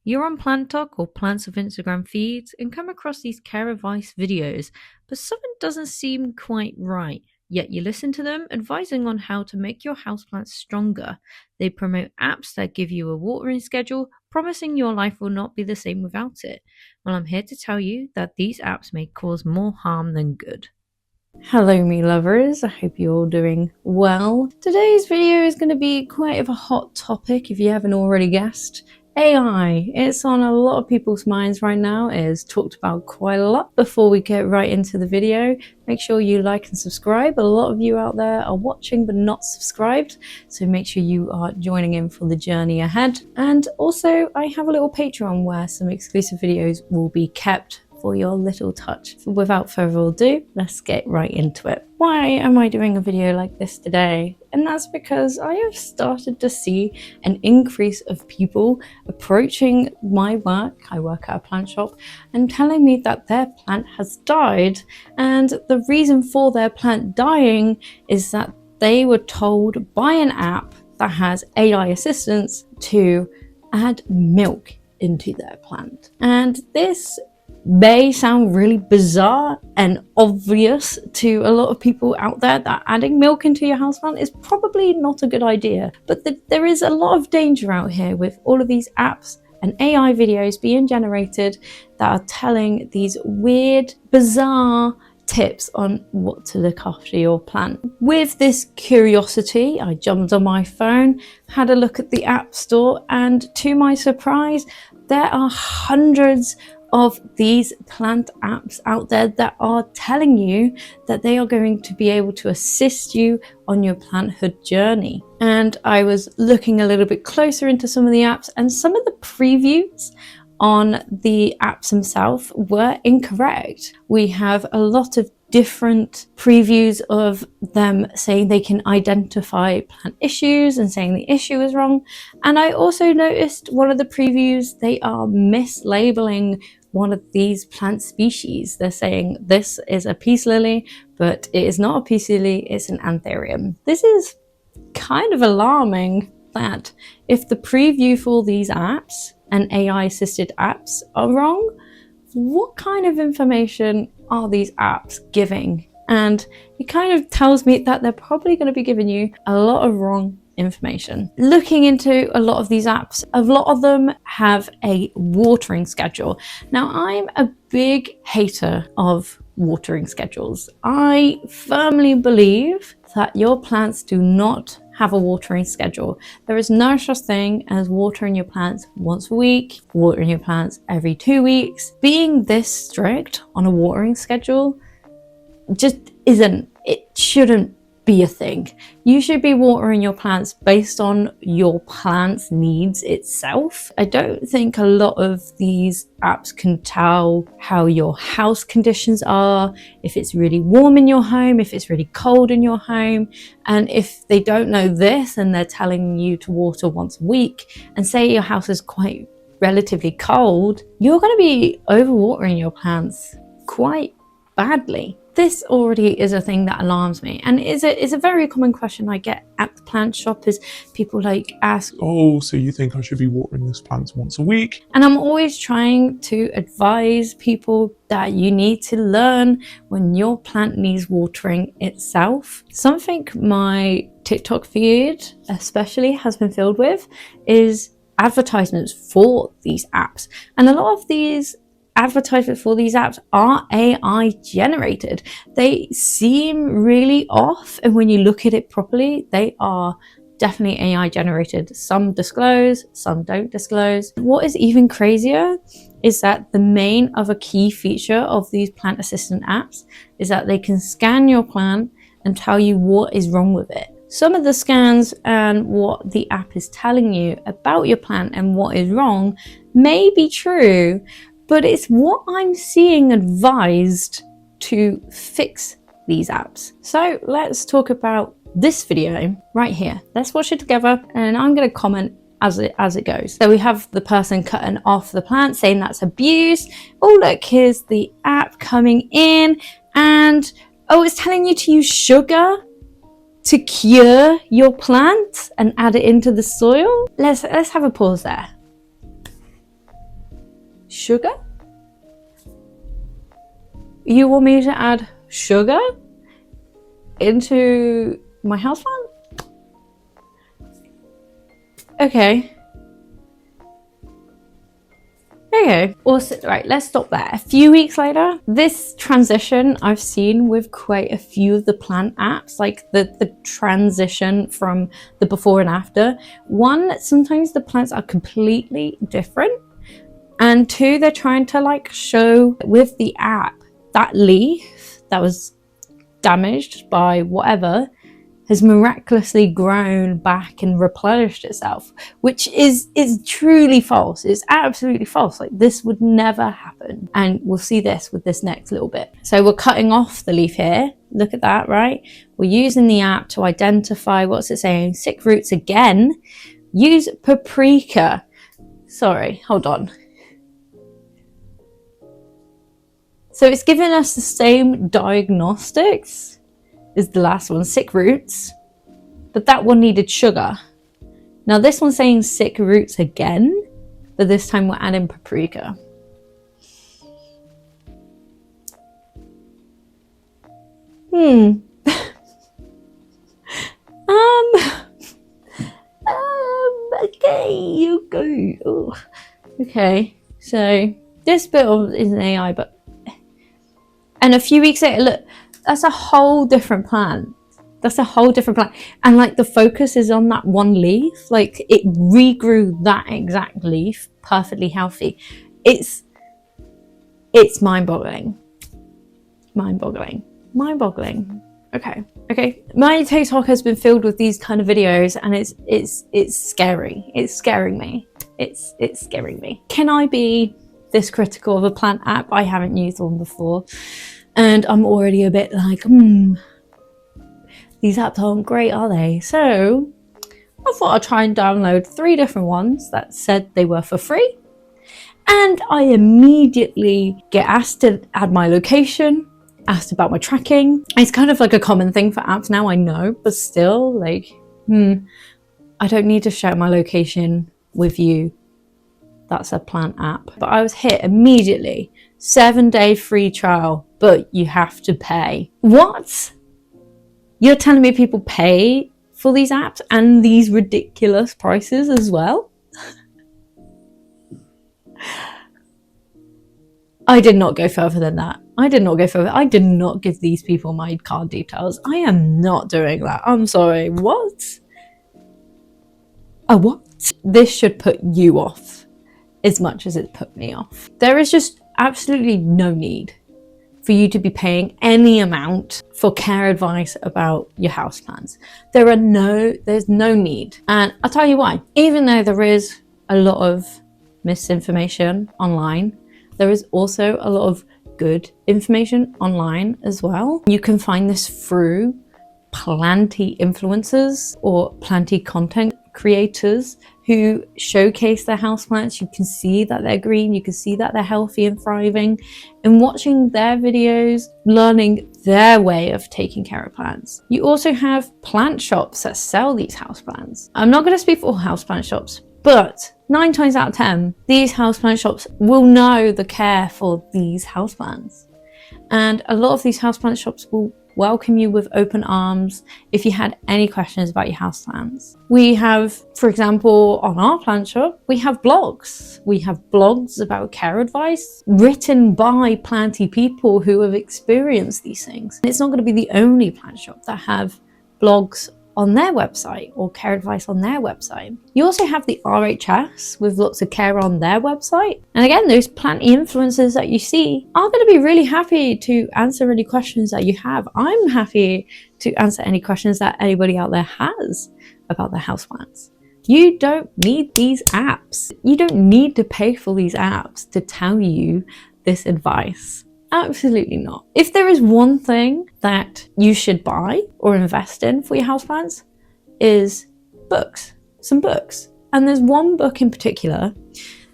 You're on Plant Talk or Plants of Instagram feeds and come across these care advice videos, but something doesn't seem quite right. Yet you listen to them advising on how to make your houseplants stronger. They promote apps that give you a watering schedule, promising your life will not be the same without it. Well, I'm here to tell you that these apps may cause more harm than good. Hello me lovers, I hope you're all doing well. Today's video is going to be quite of a hot topic if you haven't already guessed. AI. It's on a lot of people's minds right now. It is talked about quite a lot. Before we get right into the video, make sure you like and subscribe. A lot of you out there are watching but not subscribed, so make sure you are joining in for the journey ahead. And also, I have a little Patreon where some exclusive videos will be kept for your little touch. So without further ado, let's get right into it. Why am I doing a video like this today? And that's because I have started to see an increase of people approaching my work. I work at a plant shop, and telling me that their plant has died. And the reason for their plant dying is that they were told by an app that has AI assistance to add milk into their plant. And this may sound really bizarre and obvious to a lot of people out there that adding milk into your houseplant is probably not a good idea. But there is a lot of danger out here with all of these apps and AI videos being generated that are telling these weird, bizarre tips on what to look after your plant. With this curiosity, I jumped on my phone, had a look at the App Store, and to my surprise, there are hundreds of these plant apps out there that are telling you that they are going to be able to assist you on your planthood journey. And I was looking a little bit closer into some of the apps, and some of the previews on the apps themselves were incorrect. We have a lot of different previews of them saying they can identify plant issues and saying the issue is wrong. And I also noticed one of the previews, they are mislabeling one of these plant species. They're saying this is a peace lily, but it is not a peace lily, it's an anthurium. This is kind of alarming that if the preview for these apps and AI assisted apps are wrong, what kind of information are these apps giving? And it kind of tells me that they're probably going to be giving you a lot of wrong information. Looking into a lot of these apps, a lot of them have a watering schedule. Now, I'm a big hater of watering schedules. I firmly believe that your plants do not have a watering schedule. There is no such thing as watering your plants once a week, watering your plants every 2 weeks. Being this strict on a watering schedule just shouldn't be a thing. You should be watering your plants based on your plant's needs itself. I don't think a lot of these apps can tell how your house conditions are, if it's really warm in your home, if it's really cold in your home. And if they don't know this and they're telling you to water once a week, and say your house is quite relatively cold, you're going to be overwatering your plants quite badly. This already is a thing that alarms me, and it's a very common question I get at the plant shop. Is people ask, oh, so you think I should be watering this plant once a week? And I'm always trying to advise people that you need to learn when your plant needs watering itself. Something my TikTok feed especially has been filled with is advertisements for these apps, and a lot of these advertisements for these apps are AI generated. They seem really off, and when you look at it properly, they are definitely AI generated. Some disclose, some don't disclose. What is even crazier is that the main other key feature of these plant assistant apps is that they can scan your plant and tell you what is wrong with it. Some of the scans and what the app is telling you about your plant and what is wrong may be true, but it's what I'm seeing advised to fix these apps. So let's talk about this video right here. Let's watch it together, and I'm going to comment as it goes. So we have the person cutting off the plant, saying that's abuse. Oh look, here's the app coming in, and oh, it's telling you to use sugar to cure your plant and add it into the soil. Let's have a pause there. Sugar? You want me to add sugar into my houseplant? Okay. Okay, also, right, let's stop there. A few weeks later, this transition I've seen with quite a few of the plant apps, like the transition from the before and after. One, sometimes the plants are completely different. And two, they're trying to like show with the app that leaf that was damaged by whatever has miraculously grown back and replenished itself, which is truly false. It's absolutely false. Like, this would never happen. And we'll see this with this next little bit. So we're cutting off the leaf here. Look at that, right? We're using the app to identify, what's it saying? Sick roots again. Use paprika. Sorry, hold on. So it's giving us the same diagnostics is the last one, sick roots, but that one needed sugar. Now this one's saying sick roots again, but this time we're adding paprika. Okay, you go. Oh. Okay, so this bit is an AI, but, and a few weeks later, look, that's a whole different plant. That's a whole different plant. And like the focus is on that one leaf. Like it regrew that exact leaf perfectly healthy. It's mind-boggling. Mind-boggling. Okay. My TikTok has been filled with these kind of videos and it's scary. It's scaring me. It's scaring me. Can I be this critical of a plant app? I haven't used one before. And I'm already a bit like, these apps aren't great, are they? So I thought I'd try and download 3 different ones that said they were for free. And I immediately get asked to add my location, asked about my tracking. It's kind of like a common thing for apps now, I know, but still, like, I don't need to share my location with you. That's a plant app. But I was hit immediately. 7-day free trial, but you have to pay. What? You're telling me people pay for these apps and these ridiculous prices as well? I did not go further than that. I did not give these people my card details. I am not doing that. I'm sorry. What? A what? This should put you off as much as it put me off. There is just absolutely no need for you to be paying any amount for care advice about your houseplants. There's no need. And I'll tell you why. Even though there is a lot of misinformation online, there is also a lot of good information online as well. You can find this through planty influencers or planty content creators who showcase their houseplants. You can see that they're green, you can see that they're healthy and thriving, and watching their videos, learning their way of taking care of plants. You also have plant shops that sell these houseplants. I'm not going to speak for all houseplant shops, but 9 times out of 10, these houseplant shops will know the care for these houseplants. And a lot of these houseplant shops will welcome you with open arms if you had any questions about your houseplants. We have, for example, on our plant shop, we have blogs. We have blogs about care advice written by planty people who have experienced these things. And it's not going to be the only plant shop that have blogs on their website or care advice on their website. You also have the RHS with lots of care on their website. And again, those planty influencers that you see are going to be really happy to answer any questions that you have. I'm happy to answer any questions that anybody out there has about their houseplants. You don't need these apps. You don't need to pay for these apps to tell you this advice. Absolutely not. If there is one thing that you should buy or invest in for your houseplants, is books, some books. And there's one book in particular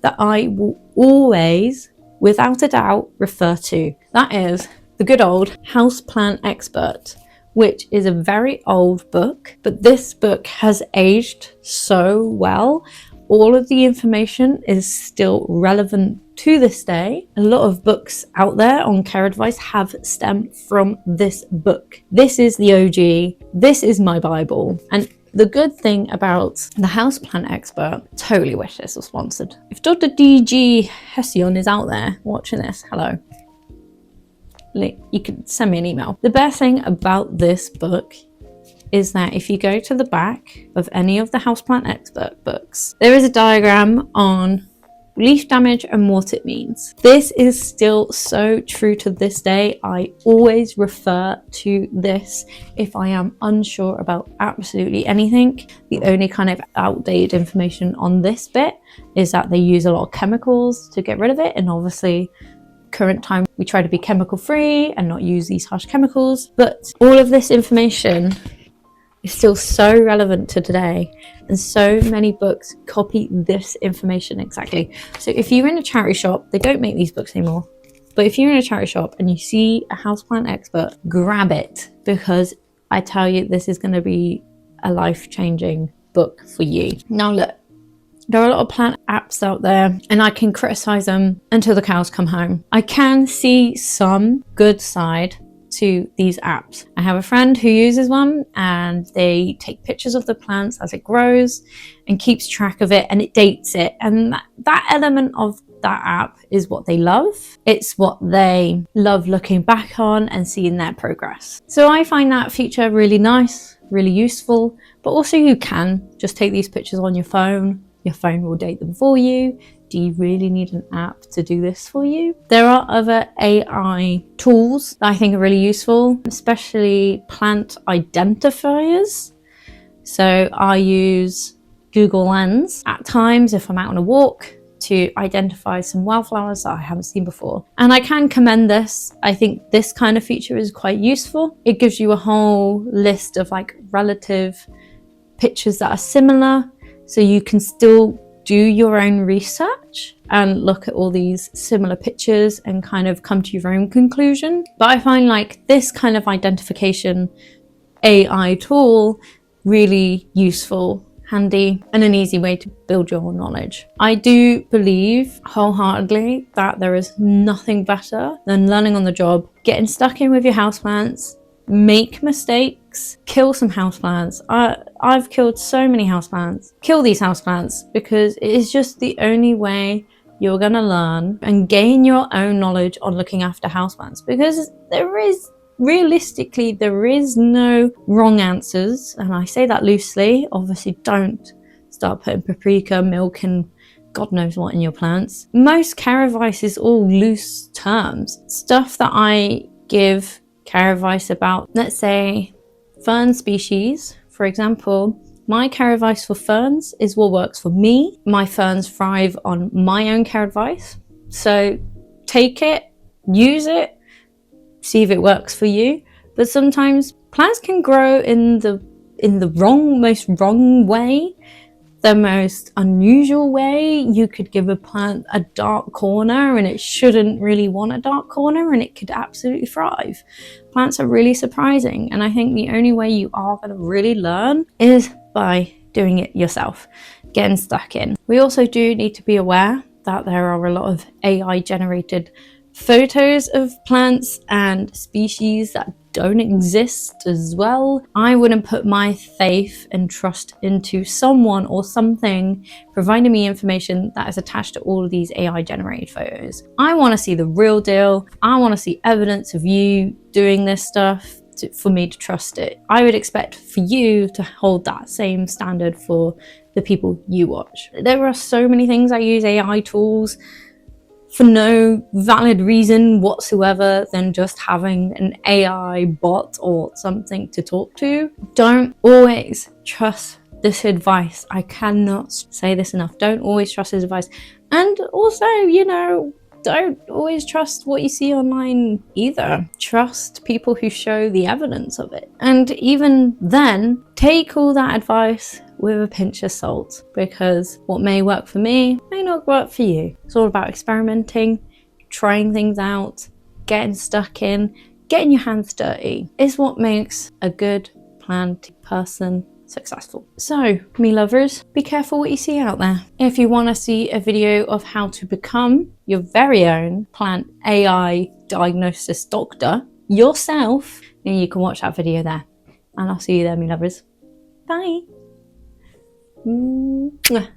that I will always, without a doubt, refer to. That is the good old Houseplant Expert, which is a very old book, but this book has aged so well. all of the information is still relevant to this day. A lot of books out there on care advice have stemmed from this book. This is the OG. This is my Bible. And the good thing about the Houseplant Expert, totally wish this was sponsored. If Dr. D.G. Hession is out there watching this, hello. You can send me an email. The best thing about this book is that if you go to the back of any of the Houseplant Expert books, there is a diagram on leaf damage and what it means. This is still so true to this day. I always refer to this if I am unsure about absolutely anything. The only kind of outdated information on this bit is that they use a lot of chemicals to get rid of it, and obviously current time we try to be chemical free and not use these harsh chemicals, but all of this information is still so relevant to today, and so many books copy this information exactly. So if you're in a charity shop, they don't make these books anymore, but if you're in a charity shop and you see a Houseplant Expert, grab it, because I tell you, this is going to be a life-changing book for you. Now look, there are a lot of plant apps out there, and I can criticize them until the cows come home. I can see some good side to these apps. I have a friend who uses one, and they take pictures of the plants as it grows and keeps track of it, and it dates it. And that element of that app is what they love. It's what they love looking back on and seeing their progress. So I find that feature really nice, really useful, but also you can just take these pictures on your phone. Your phone will date them for you. Do you really need an app to do this for you? There are other AI tools that I think are really useful, especially plant identifiers. So I use Google Lens at times if I'm out on a walk to identify some wildflowers that I haven't seen before. And I can commend this. I think this kind of feature is quite useful. It gives you a whole list of like relative pictures that are similar, so you can still do your own research and look at all these similar pictures and kind of come to your own conclusion. But I find like this kind of identification AI tool really useful, handy, and an easy way to build your knowledge. I do believe wholeheartedly that there is nothing better than learning on the job, getting stuck in with your houseplants, make mistakes, kill some houseplants. I've killed so many houseplants. Kill these houseplants, because it is just the only way you're going to learn and gain your own knowledge on looking after houseplants, because realistically there is no wrong answers, and I say that loosely. Obviously don't start putting paprika, milk and God knows what in your plants. Most care advice is all loose terms, stuff that I give care advice about. Let's say fern species, for example. My care advice for ferns is what works for me. My ferns thrive on my own care advice, so take it, use it, see if it works for you. But sometimes plants can grow in the most wrong way, the most unusual way. You could give a plant a dark corner and it shouldn't really want a dark corner, and it could absolutely thrive. Plants are really surprising, and I think the only way you are going to really learn is by doing it yourself, getting stuck in. We also do need to be aware that there are a lot of AI generated photos of plants and species that don't exist as well. I wouldn't put my faith and trust into someone or something providing me information that is attached to all of these AI generated photos. I want to see the real deal. I want to see evidence of you doing this stuff for me to trust it. I would expect for you to hold that same standard for the people you watch. There are so many things I use AI tools for no valid reason whatsoever than just having an AI bot or something to talk to. Don't always trust this advice. I cannot say this enough. Don't always trust this advice. And also, don't always trust what you see online either. Trust people who show the evidence of it. And even then, take all that advice with a pinch of salt, because what may work for me may not work for you. It's all about experimenting, trying things out, getting stuck in, getting your hands dirty is what makes a good plant person successful. So, me lovers, be careful what you see out there. If you want to see a video of how to become your very own plant AI diagnosis doctor yourself, then you can watch that video there. And I'll see you there, me lovers. Bye. Mwah.